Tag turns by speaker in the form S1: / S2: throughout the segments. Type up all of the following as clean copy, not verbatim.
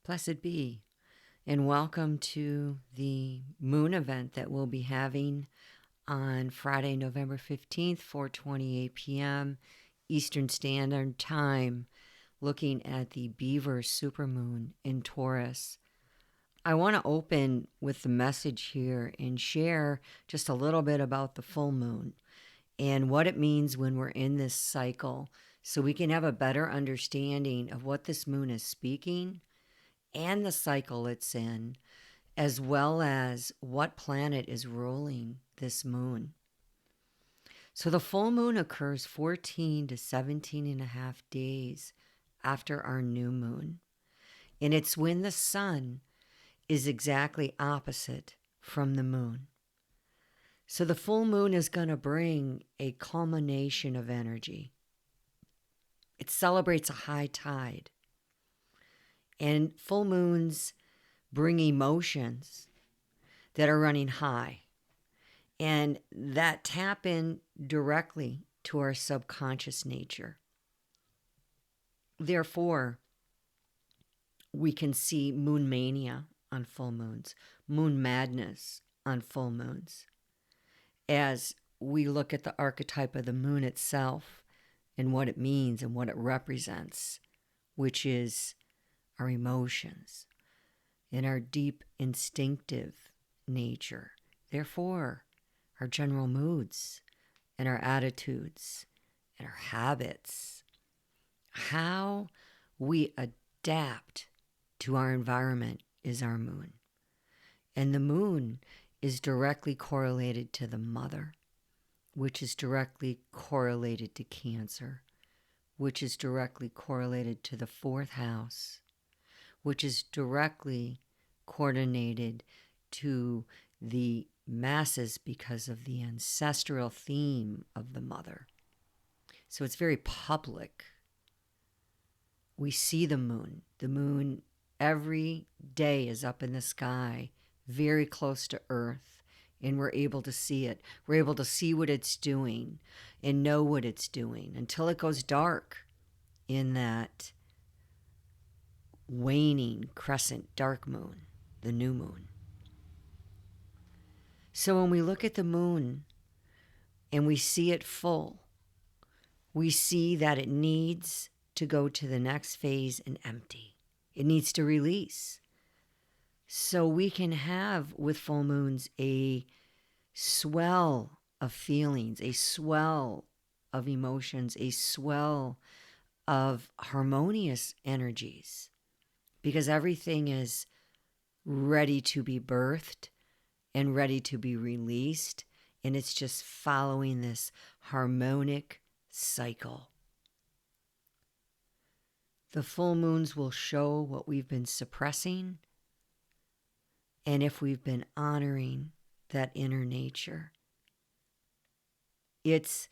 S1: Blessed be, and welcome to the moon event that we'll be having on Friday, November 15th, 4:28 p.m. Eastern Standard Time, looking at the Beaver supermoon in Taurus. I want to open with the message here and share just a little bit about the full moon and what it means when we're in this cycle so we can have a better understanding of what this moon is speaking and the cycle it's in, as well as what planet is ruling this moon. So the full moon occurs 14 to 17 and a half days after our new moon. And it's when the sun is exactly opposite from the moon. So the full moon is going to bring a culmination of energy. It celebrates a high tide. And full moons bring emotions that are running high and that tap in directly to our subconscious nature. Therefore, we can see moon mania on full moons, moon madness on full moons, as we look at the archetype of the moon itself and what it means and what it represents, which is our emotions and our deep instinctive nature. Therefore, our general moods and our attitudes and our habits, how we adapt to our environment is our moon. And the moon is directly correlated to the mother, which is directly correlated to Cancer, which is directly correlated to the fourth house, which is directly coordinated to the masses because of the ancestral theme of the mother. So it's very public. We see the moon. The moon every day is up in the sky, very close to Earth, and we're able to see it. We're able to see what it's doing and know what it's doing until it goes dark in that waning crescent dark moon, the new moon. So when we look at the moon and we see it full, we see that it needs to go to the next phase and empty. It needs to release. So we can have with full moons a swell of feelings, a swell of emotions, a swell of harmonious energies, because everything is ready to be birthed and ready to be released, and it's just following this harmonic cycle. The full moons will show what we've been suppressing and if we've been honoring that inner nature. It's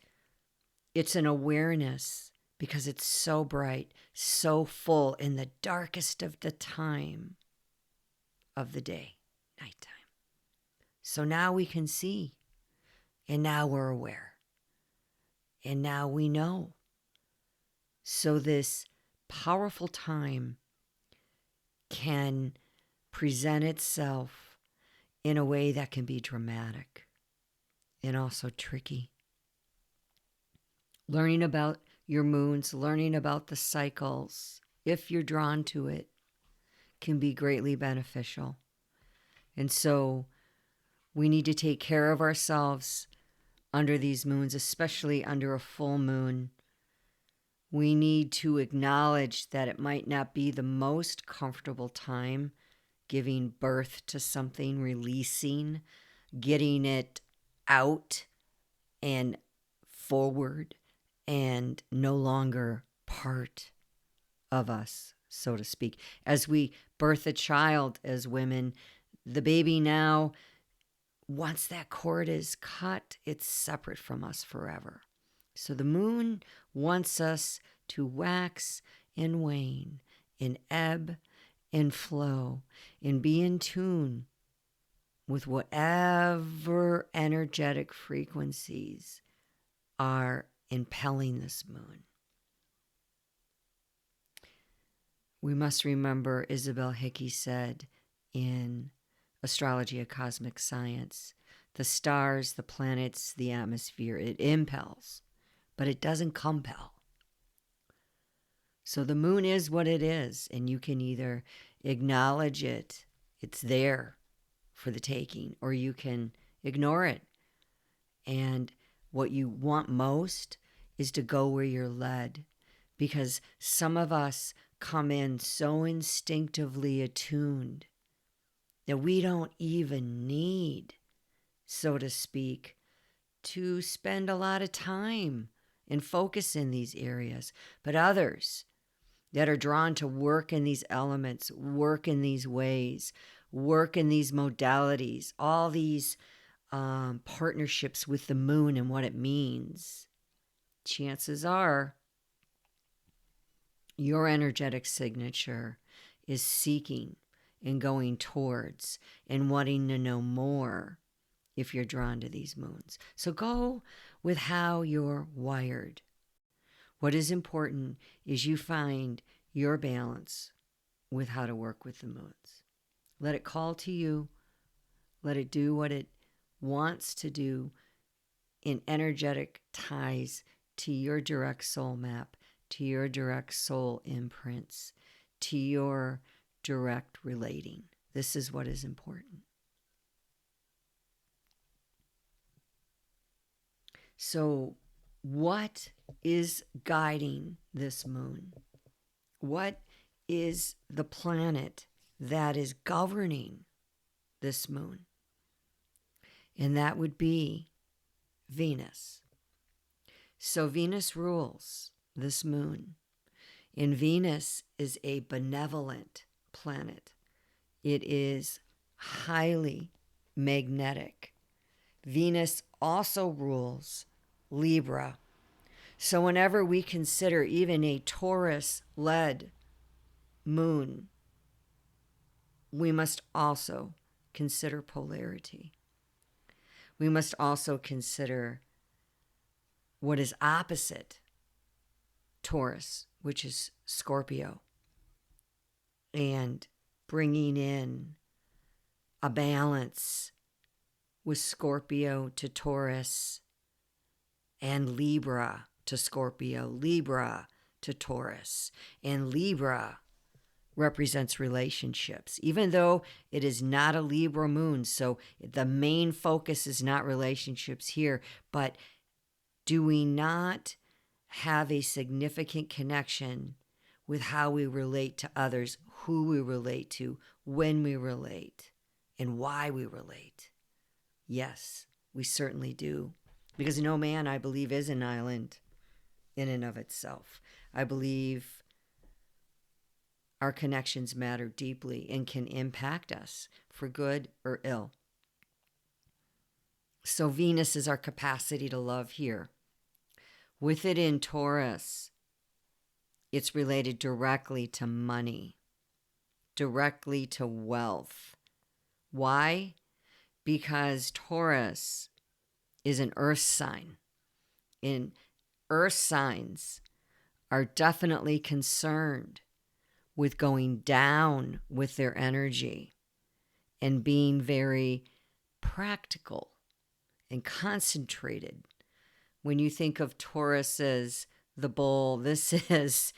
S1: an awareness because it's so bright, so full in the darkest of the time of the day, nighttime. So now we can see, and now we're aware, and now we know. So this powerful time can present itself in a way that can be dramatic and also tricky. Learning about your moons, learning about the cycles, if you're drawn to it, can be greatly beneficial. And so we need to take care of ourselves under these moons, especially under a full moon. We need to acknowledge that it might not be the most comfortable time giving birth to something, releasing, getting it out and forward and no longer part of us, so to speak. As we birth a child as women, the baby now, once that cord is cut, it's separate from us forever. So the moon wants us to wax and wane, and ebb and flow, and be in tune with whatever energetic frequencies are impelling this moon. we must remember Isabel Hickey said in Astrology, a Cosmic Science, the stars, the planets, the atmosphere, it impels, but it doesn't compel. So the moon is what it is, and you can either acknowledge it, it's there for the taking, or you can ignore it. And what you want most is to go where you're led, because some of us come in so instinctively attuned that we don't even need, so to speak, to spend a lot of time and focus in these areas. But others that are drawn to work in these elements, work in these ways, work in these modalities, all these partnerships with the moon and what it means, chances are your energetic signature is seeking and going towards and wanting to know more if you're drawn to these moons. So go with how you're wired. What is important is you find your balance with how to work with the moons. Let it call to you. Let it do what it wants to do in energetic ties to your direct soul map, to your direct soul imprints, to your direct relating. This is what is important. So, what is guiding this moon? What is the planet that is governing this moon? And that would be Venus. So Venus rules this moon. And Venus is a benevolent planet. It is highly magnetic. Venus also rules Libra. So whenever we consider even a Taurus-led moon, we must also consider polarity. We must also consider what is opposite Taurus, which is Scorpio, and bringing in a balance with Scorpio to Taurus and Libra to Scorpio, Libra to Taurus, and Libra represents relationships, even though it is not a Libra moon. So the main focus is not relationships here, but do we not have a significant connection with how we relate to others, who we relate to, when we relate, and why we relate? Yes, we certainly do. Because no man, I believe, is an island in and of itself. I believe our connections matter deeply and can impact us for good or ill. So Venus is our capacity to love here. With it in Taurus, it's related directly to money, directly to wealth. Why? Because Taurus is an earth sign. And earth signs are definitely concerned with going down with their energy and being very practical and concentrated. When you think of Taurus as the bull, this is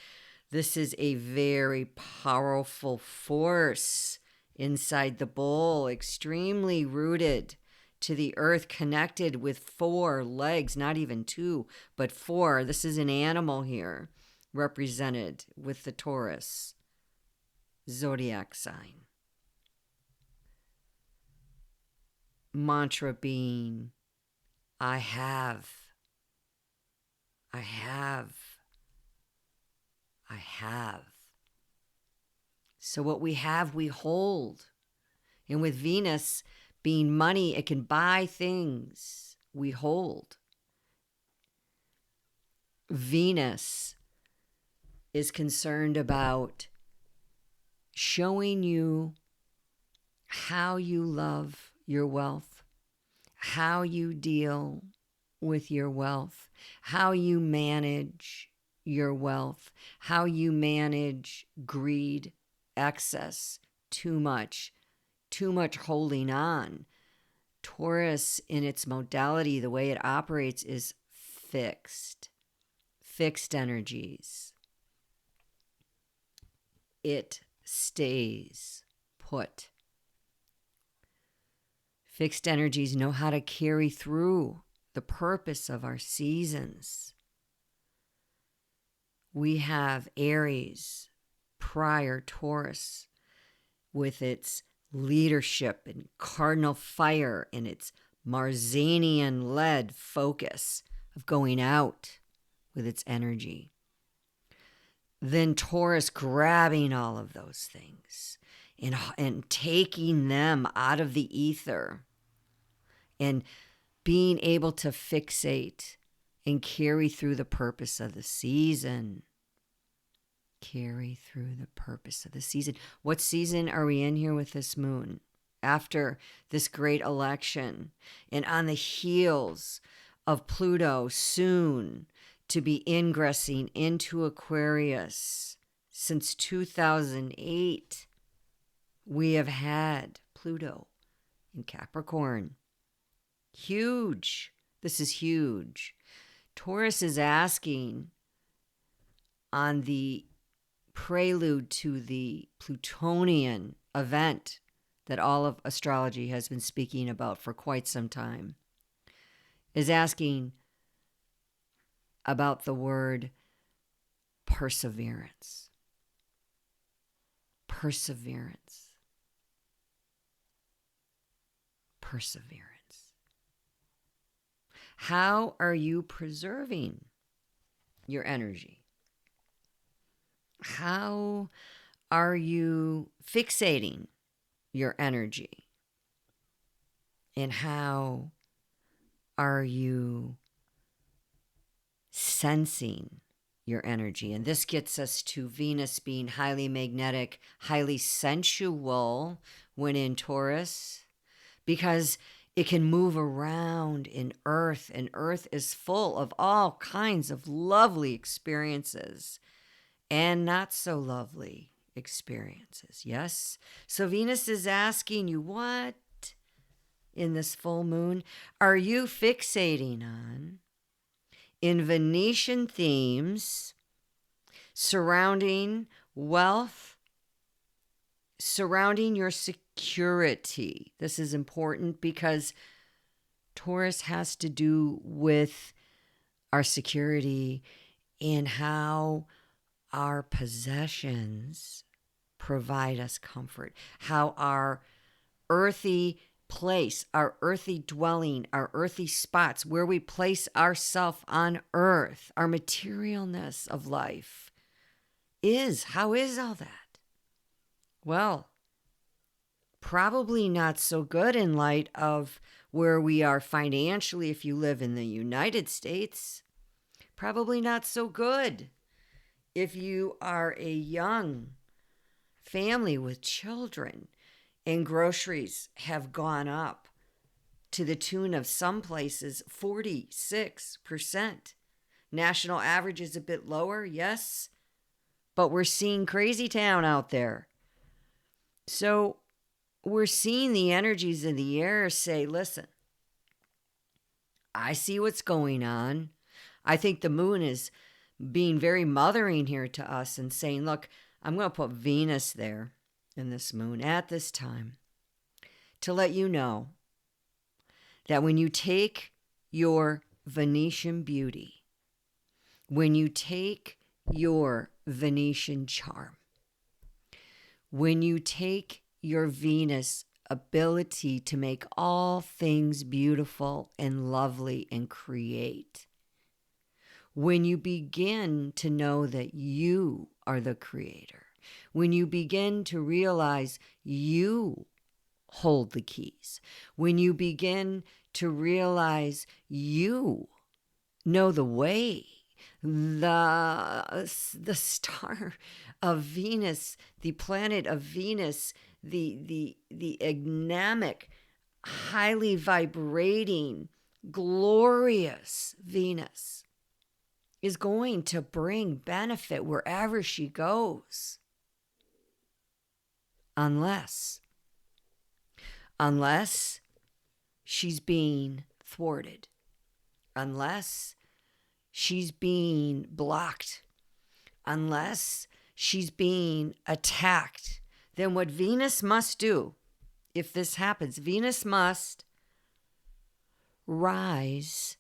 S1: a very powerful force inside the bull, extremely rooted to the earth, connected with 4 legs, not even 2, but 4. This is an animal here, represented with the Taurus zodiac sign. Mantra being, I have. So what we have, we hold. And with Venus being money, it can buy things. We hold. Venus is concerned about showing you how you love your wealth, how you deal with your wealth, how you manage your wealth, how you manage greed, excess, too much holding on. Taurus, in its modality, the way it operates is fixed energies. It stays put. Fixed energies know how to carry through the purpose of our seasons. We have Aries, prior Taurus, with its leadership and cardinal fire and its Marzanian-led focus of going out with its energy. Then Taurus grabbing all of those things and taking them out of the ether and being able to fixate and carry through the purpose of the season. Carry through the purpose of the season. What season are we in here with this moon? After this great election and on the heels of Pluto soon to be ingressing into Aquarius. Since 2008, we have had Pluto in Capricorn. Huge. This is huge. Taurus is asking on the prelude to the Plutonian event that all of astrology has been speaking about for quite some time, is asking about the word perseverance. Perseverance. Perseverance. How are you preserving your energy? How are you fixating your energy? And how are you sensing your energy? And this gets us to Venus being highly magnetic, highly sensual when in Taurus, because it can move around in Earth, and Earth is full of all kinds of lovely experiences and not so lovely experiences. Yes? So Venus is asking you, what in this full moon are you fixating on in Venetian themes surrounding wealth, surrounding your security? This is important because Taurus has to do with our security and how our possessions provide us comfort, how our earthy place, our earthy dwelling, our earthy spots, where we place ourselves on earth, our materialness of life is. How is all that? Well, probably not so good in light of where we are financially if you live in the United States. Probably not so good if you are a young family with children and groceries have gone up to the tune of some places 46%. National average is a bit lower, yes, but we're seeing crazy town out there. So we're seeing the energies in the air say, listen, I see what's going on. I think the moon is being very mothering here to us and saying, look, I'm going to put Venus there in this moon at this time to let you know that when you take your Venetian beauty, when you take your Venetian charm, when you take your Venus ability to make all things beautiful and lovely and create, when you begin to know that you are the creator, when you begin to realize you hold the keys, when you begin to realize you know the way, the star of Venus, the planet of Venus, the agnamic, highly vibrating, glorious Venus is going to bring benefit wherever she goes. Unless she's being thwarted, unless she's being blocked, unless she's being attacked, then what Venus must do, if this happens, Venus must rise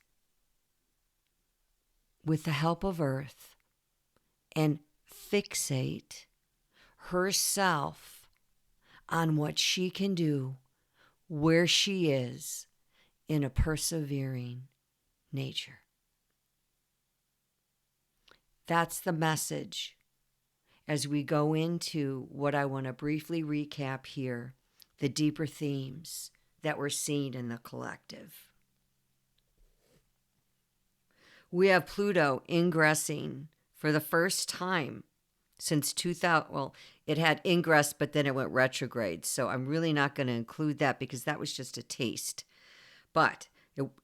S1: with the help of Earth and fixate herself on what she can do, where she is in a persevering nature. That's the message as we go into what I want to briefly recap here, the deeper themes that we're seeing in the collective. We have Pluto ingressing for the first time since 2000. Well, it had ingress, but then it went retrograde. So I'm really not going to include that because that was just a taste. But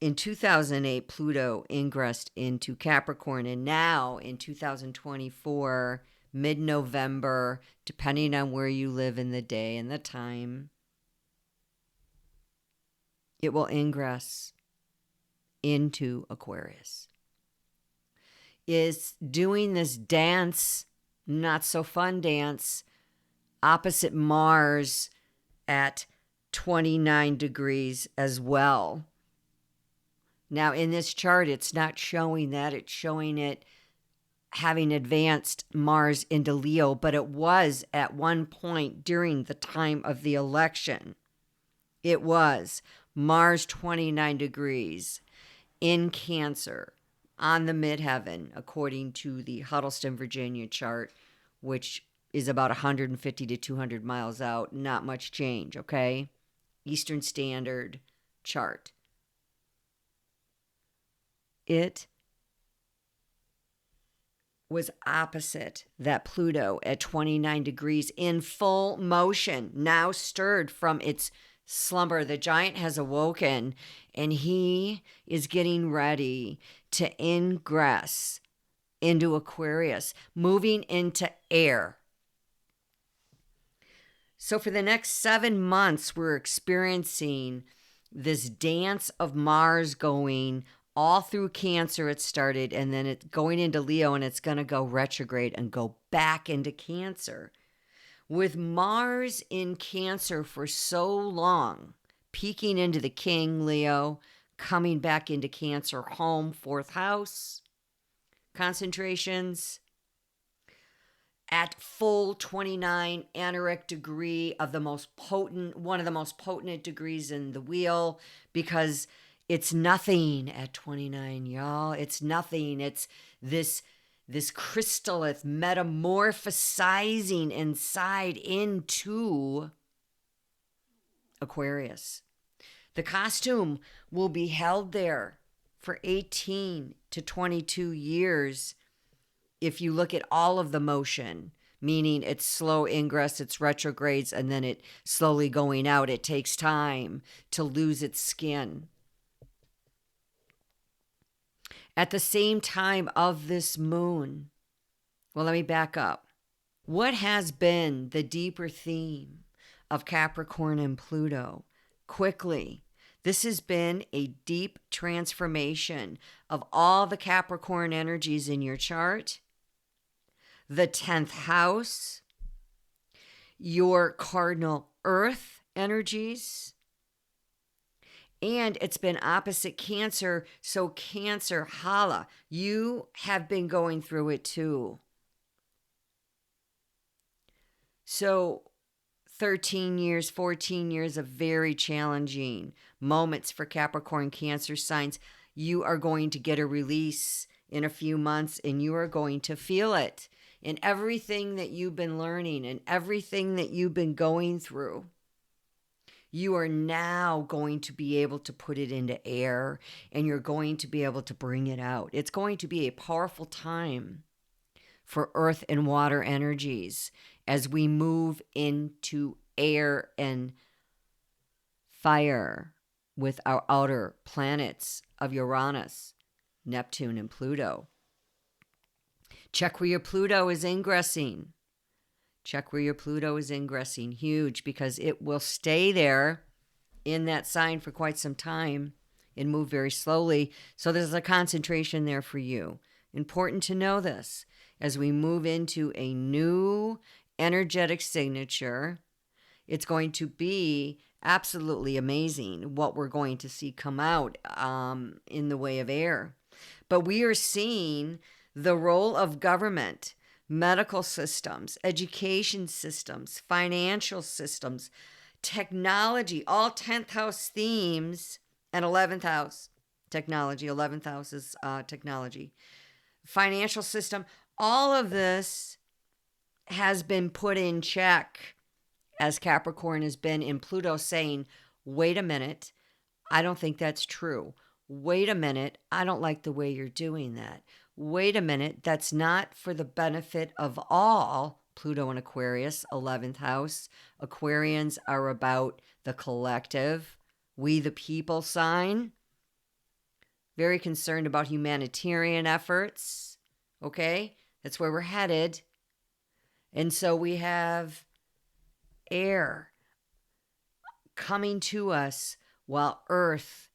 S1: in 2008, Pluto ingressed into Capricorn. And now in 2024, mid-November, depending on where you live in the day and the time, it will ingress into Aquarius. Is doing this dance, not so fun dance, opposite Mars at 29 degrees as well. Now, in this chart, it's not showing that. It's showing it having advanced Mars into Leo, but it was at one point during the time of the election. It was Mars 29 degrees in Cancer on the midheaven, according to the Huddleston, Virginia chart, which is about 150 to 200 miles out. Not much change, okay? Eastern Standard chart. It was opposite that Pluto at 29 degrees in full motion, now stirred from its slumber. The giant has awoken and he is getting ready to ingress into Aquarius, moving into air. So for the next 7 months, we're experiencing this dance of Mars going all through Cancer. It started, and then it's going into Leo, and it's going to go retrograde and go back into Cancer. With Mars in Cancer for so long, peeking into the King, Leo, coming back into Cancer, home, 4th house, concentrations, at full 29 aneretic degree of the most potent, one of the most potent degrees in the wheel, because it's nothing at 29, y'all. It's nothing. It's this crystallith metamorphosizing inside into Aquarius. The costume will be held there for 18 to 22 years if you look at all of the motion, meaning it's slow ingress, it's retrogrades, and then it slowly going out. It takes time to lose its skin. At the same time of this moon, well, let me back up. What has been the deeper theme of Capricorn and Pluto? Quickly, this has been a deep transformation of all the Capricorn energies in your chart, the 10th house, your cardinal earth energies, and it's been opposite Cancer. So Cancer, holla, you have been going through it too. So 13 years, 14 years of very challenging moments for Capricorn, Cancer signs. You are going to get a release in a few months, and you are going to feel it in everything that you've been learning and everything that you've been going through. You are now going to be able to put it into air, and you're going to be able to bring it out. It's going to be a powerful time for earth and water energies as we move into air and fire with our outer planets of Uranus, Neptune, and Pluto. Check where your Pluto is ingressing. Check where your Pluto is ingressing. Huge, because it will stay there in that sign for quite some time and move very slowly. So there's a concentration there for you. Important to know this as we move into a new energetic signature. It's going to be absolutely amazing what we're going to see come out in the way of air. But we are seeing the role of government, medical systems, education systems, financial systems, technology, all 10th house themes, and 11th house technology. 11th house is technology. Financial system, all of this has been put in check as Capricorn has been in Pluto saying, wait a minute, I don't think that's true. Wait a minute, I don't like the way you're doing that. Wait a minute, that's not for the benefit of all. Pluto and Aquarius, 11th house. Aquarians are about the collective, we the people sign. Very concerned about humanitarian efforts. Okay, that's where we're headed. And so we have air coming to us while Earth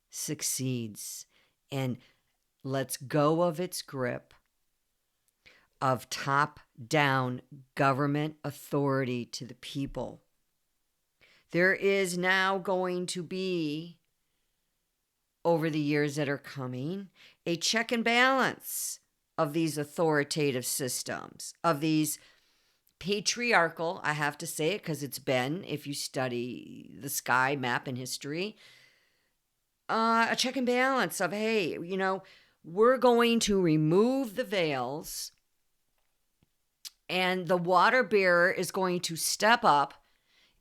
S1: succeeds and lets go of its grip of top-down government authority to the people. There is now going to be, over the years that are coming, a check and balance of these authoritative systems, of these patriarchal, I have to say it because it's been, if you study the sky map in history, a check and balance of, hey, we're going to remove the veils and the water bearer is going to step up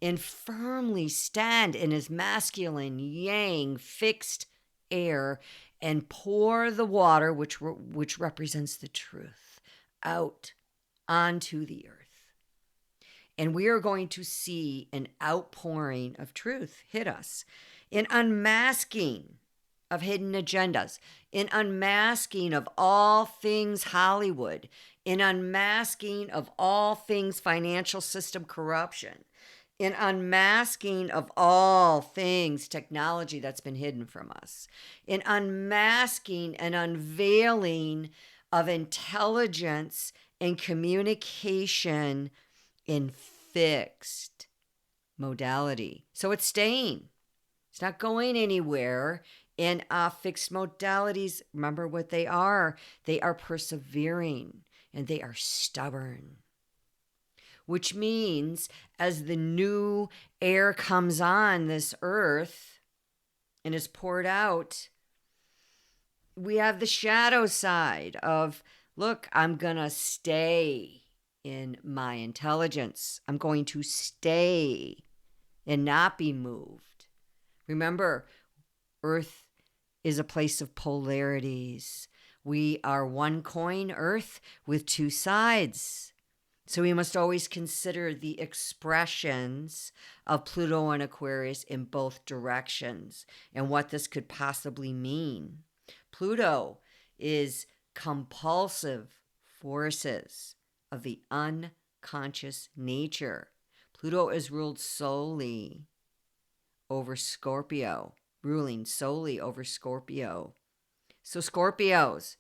S1: and firmly stand in his masculine, yang, fixed air and pour the water, which represents the truth, out onto the earth. And we are going to see an outpouring of truth hit us, an unmasking of hidden agendas, an unmasking of all things Hollywood, an unmasking of all things financial system corruption, an unmasking of all things technology that's been hidden from us, an unmasking and unveiling of intelligence and communication in fixed modality. So it's staying. It's not going anywhere. And fixed modalities, remember what they are. They are persevering and they are stubborn. Which means as the new air comes on this earth and is poured out, we have the shadow side of, look, I'm going to stay in my intelligence. I'm going to stay and not be moved. Remember, Earth is a place of polarities. We are one coin, Earth, with two sides. So we must always consider the expressions of Pluto and Aquarius in both directions and what this could possibly mean. Pluto is compulsive forces of the unconscious nature. Pluto is ruled solely over Scorpio, ruling solely over Scorpio. So Scorpios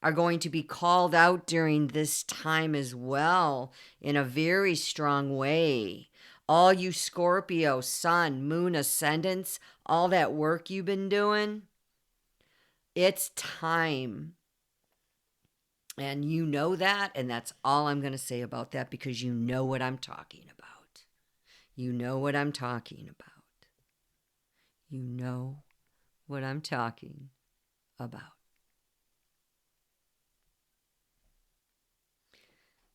S1: are going to be called out during this time as well in a very strong way. All you Scorpio, sun, moon, ascendants, all that work you've been doing, it's time. And you know that, and that's all I'm going to say about that because you know what I'm talking about. You know what I'm talking about. You know what I'm talking about.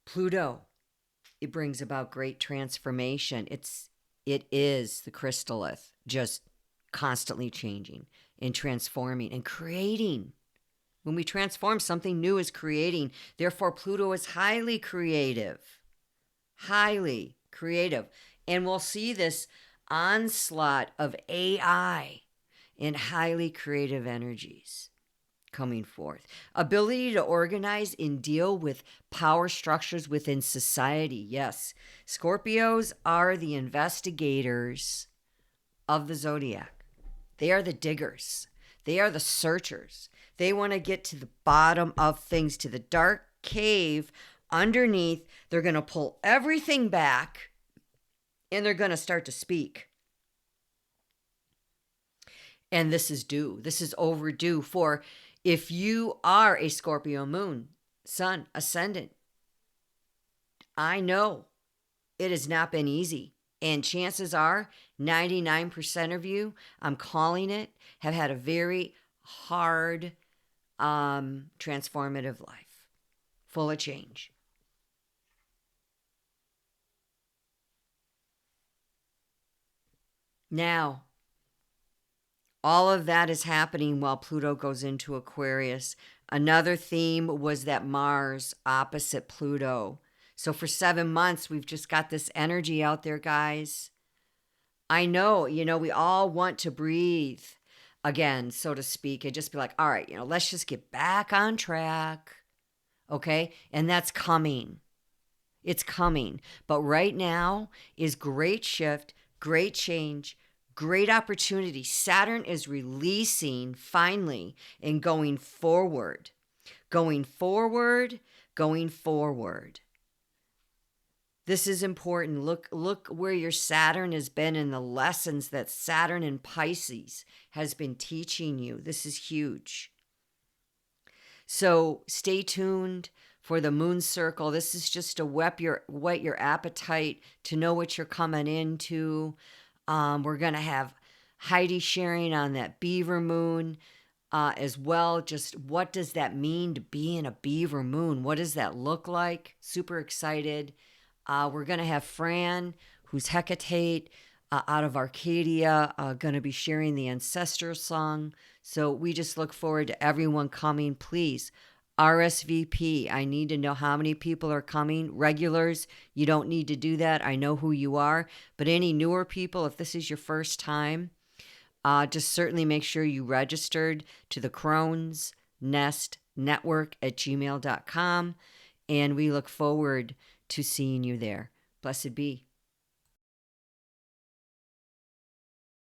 S1: Pluto, it brings about great transformation. It is the crystallith, just constantly changing and transforming and creating. When we transform, something new is creating. Therefore, Pluto is highly creative. Highly creative. And we'll see this onslaught of AI in highly creative energies. coming forth. Ability to organize and deal with power structures within society. Yes, Scorpios are the investigators of the zodiac. They are the diggers. They are the searchers. They want to get to the bottom of things, to the dark cave underneath. They're going to pull everything back and they're going to start to speak. And this is due. This is overdue for if you are a Scorpio moon, sun, ascendant. I know it has not been easy. And chances are 99% of you, I'm calling it, have had a very hard, transformative life, full of change. Now, all of that is happening while Pluto goes into Aquarius. Another theme was that Mars opposite Pluto. So for 7 months, we've just got this energy out there, guys. I know, we all want to breathe again, so to speak, and just be like, all right, let's just get back on track. Okay? And that's coming. It's coming. But right now is great shift, great change, great opportunity. Saturn is releasing finally and going forward. Going forward, going forward. This is important. Look where your Saturn has been and the lessons that Saturn in Pisces has been teaching you. This is huge. So stay tuned for the moon circle. This is just to whet your appetite to know what you're coming into. We're going to have Heidi sharing on that Beaver moon as well. Just what does that mean to be in a Beaver moon? What does that look like? Super excited. We're going to have Fran, who's Hecate out of Arcadia, going to be sharing the ancestor song. So we just look forward to everyone coming. Please, RSVP. I need to know how many people are coming. Regulars, you don't need to do that. I know who you are. But any newer people, if this is your first time, just certainly make sure you registered to the Crone's Nest Network at gmail.com. And we look forward to seeing you there. Blessed be.